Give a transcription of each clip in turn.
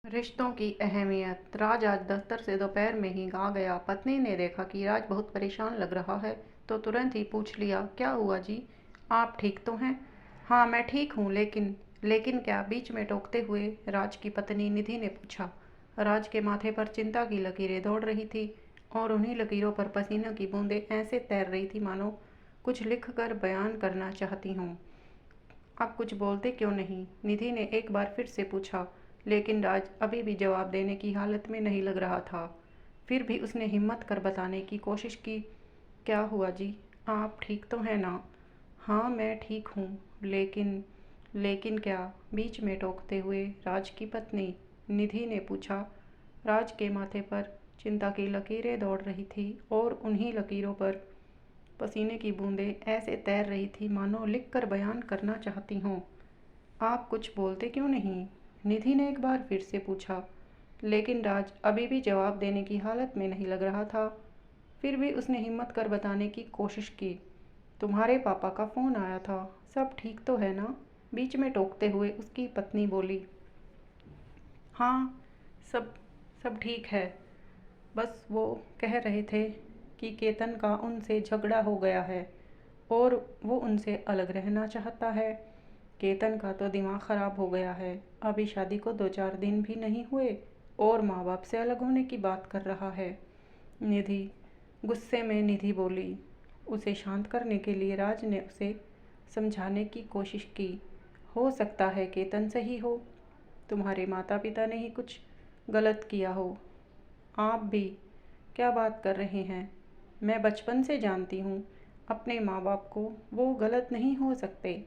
रिश्तों की अहमियत। राज आज दफ्तर से दोपहर में ही आ गया। पत्नी ने देखा कि राज बहुत परेशान लग रहा है तो तुरंत ही पूछ लिया, क्या हुआ जी? आप ठीक तो हैं? हाँ, मैं ठीक हूँ, लेकिन क्या? बीच में टोकते हुए राज की पत्नी निधि ने पूछा। राज के माथे पर चिंता की लकीरें दौड़ रही थी और उन्हीं लकीरों पर पसीने की बूंदें ऐसे तैर रही थी मानो कुछ लिख कर बयान करना चाहती हूँ। आप कुछ बोलते क्यों नहीं? निधि ने एक बार फिर से पूछा, लेकिन राज अभी भी जवाब देने की हालत में नहीं लग रहा था। फिर भी उसने हिम्मत कर बताने की कोशिश की, क्या हुआ जी? आप ठीक तो हैं ना? हाँ, मैं ठीक हूँ, लेकिन क्या? बीच में टोकते हुए राज की पत्नी निधि ने पूछा। राज के माथे पर चिंता की लकीरें दौड़ रही थी और उन्हीं लकीरों पर पसीने की बूंदें ऐसे तैर रही थी मानो लिख कर बयान करना चाहती हों। आप कुछ बोलते क्यों नहीं? निधि ने एक बार फिर से पूछा, लेकिन राज अभी भी जवाब देने की हालत में नहीं लग रहा था। फिर भी उसने हिम्मत कर बताने की कोशिश की, तुम्हारे पापा का फ़ोन आया था, सब ठीक तो है ना? बीच में टोकते हुए उसकी पत्नी बोली। हाँ, सब सब ठीक है। बस वो कह रहे थे कि केतन का उनसे झगड़ा हो गया है और वो उनसे अलग रहना चाहता है। केतन का तो दिमाग ख़राब हो गया है। अभी शादी को 2-4 दिन भी नहीं हुए और माँ बाप से अलग होने की बात कर रहा है। निधि गुस्से में निधि बोली। उसे शांत करने के लिए राज ने उसे समझाने की कोशिश की। हो सकता है केतन सही हो, तुम्हारे माता पिता ने ही कुछ गलत किया हो। आप भी क्या बात कर रहे हैं? मैं बचपन से जानती हूँ अपने माँ बाप को, वो गलत नहीं हो सकते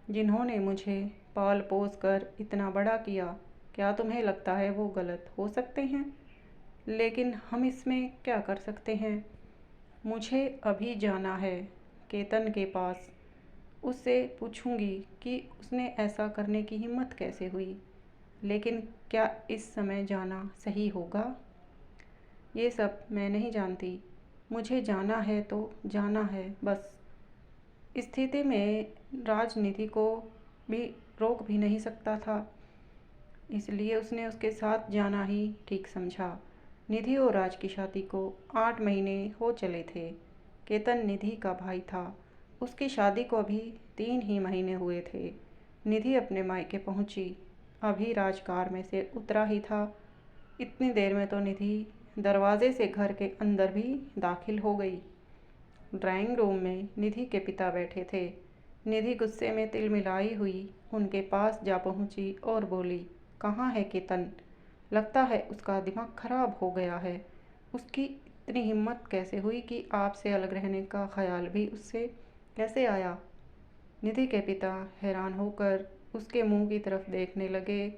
जिन्होंने मुझे पाल पोस कर इतना बड़ा किया। क्या तुम्हें लगता है वो गलत हो सकते हैं? लेकिन हम इसमें क्या कर सकते हैं? मुझे अभी जाना है केतन के पास। उससे पूछूंगी कि उसने ऐसा करने की हिम्मत कैसे हुई। लेकिन क्या इस समय जाना सही होगा? ये सब मैं नहीं जानती। मुझे जाना है तो जाना है बस। स्थिति में राजनीति को भी रोक भी नहीं सकता था, इसलिए उसने उसके साथ जाना ही ठीक समझा। निधि और राज की शादी को 8 महीने हो चले थे। केतन निधि का भाई था। उसकी शादी को अभी 3 ही महीने हुए थे। निधि अपने मायके पहुंची। अभी राज कार में से उतरा ही था। इतनी देर में तो निधि दरवाजे से घर के अंदर भी दाखिल हो गई। ड्राइंग रूम में निधि के पिता बैठे थे। निधि गुस्से में तिलमिलाई हुई उनके पास जा पहुंची और बोली, कहाँ है केतन? लगता है उसका दिमाग खराब हो गया है। उसकी इतनी हिम्मत कैसे हुई कि आपसे अलग रहने का ख्याल भी उससे कैसे आया? निधि के पिता हैरान होकर उसके मुंह की तरफ देखने लगे।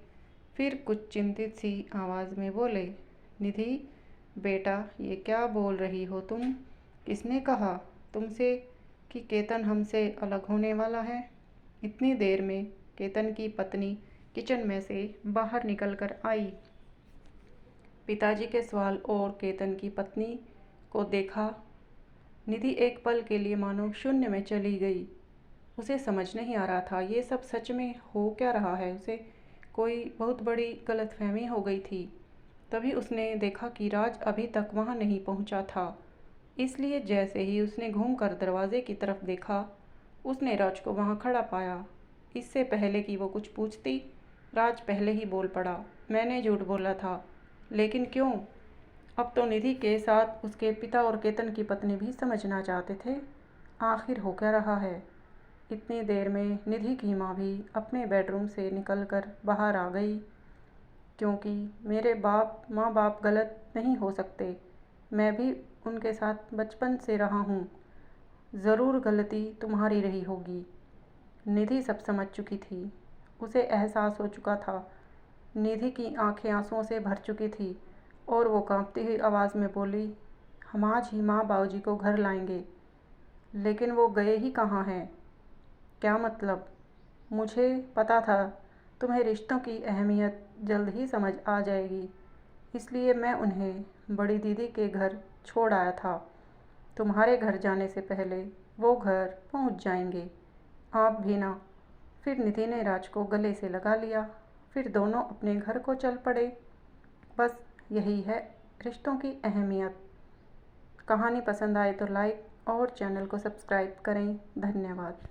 फिर कुछ चिंतित सी आवाज़ में बोले, निधि बेटा, ये क्या बोल रही हो तुम? किसने कहा तुमसे कि केतन हमसे अलग होने वाला है? इतनी देर में केतन की पत्नी किचन में से बाहर निकल कर आई। पिताजी के सवाल और केतन की पत्नी को देखा। निधि एक पल के लिए मानो शून्य में चली गई। उसे समझ नहीं आ रहा था ये सब सच में हो क्या रहा है। उसे कोई बहुत बड़ी गलतफहमी हो गई थी। तभी उसने देखा कि राज अभी तक वहाँ नहीं पहुँचा था। इसलिए जैसे ही उसने घूमकर दरवाजे की तरफ देखा, उसने राज को वहाँ खड़ा पाया। इससे पहले कि वो कुछ पूछती, राज पहले ही बोल पड़ा, मैंने झूठ बोला था। लेकिन क्यों? अब तो निधि के साथ उसके पिता और केतन की पत्नी भी समझना चाहते थे आखिर हो क्या रहा है। इतनी देर में निधि की माँ भी अपने बेडरूम से निकलकर बाहर आ गई। क्योंकि मेरे माँ बाप गलत नहीं हो सकते। मैं भी उनके साथ बचपन से रहा हूँ। ज़रूर गलती तुम्हारी रही होगी। निधि सब समझ चुकी थी। उसे एहसास हो चुका था। निधि की आंखें आंसुओं से भर चुकी थी और वो कांपती हुई आवाज़ में बोली, हम आज ही माँ बाबूजी को घर लाएंगे। लेकिन वो गए ही कहाँ हैं? क्या मतलब? मुझे पता था तुम्हें रिश्तों की अहमियत जल्द ही समझ आ जाएगी, इसलिए मैं उन्हें बड़ी दीदी के घर छोड़ आया था। तुम्हारे घर जाने से पहले वो घर पहुंच जाएंगे। आप भी ना। फिर निधि ने राज को गले से लगा लिया। फिर दोनों अपने घर को चल पड़े। बस यही है रिश्तों की अहमियत। कहानी पसंद आए तो लाइक और चैनल को सब्सक्राइब करें। धन्यवाद।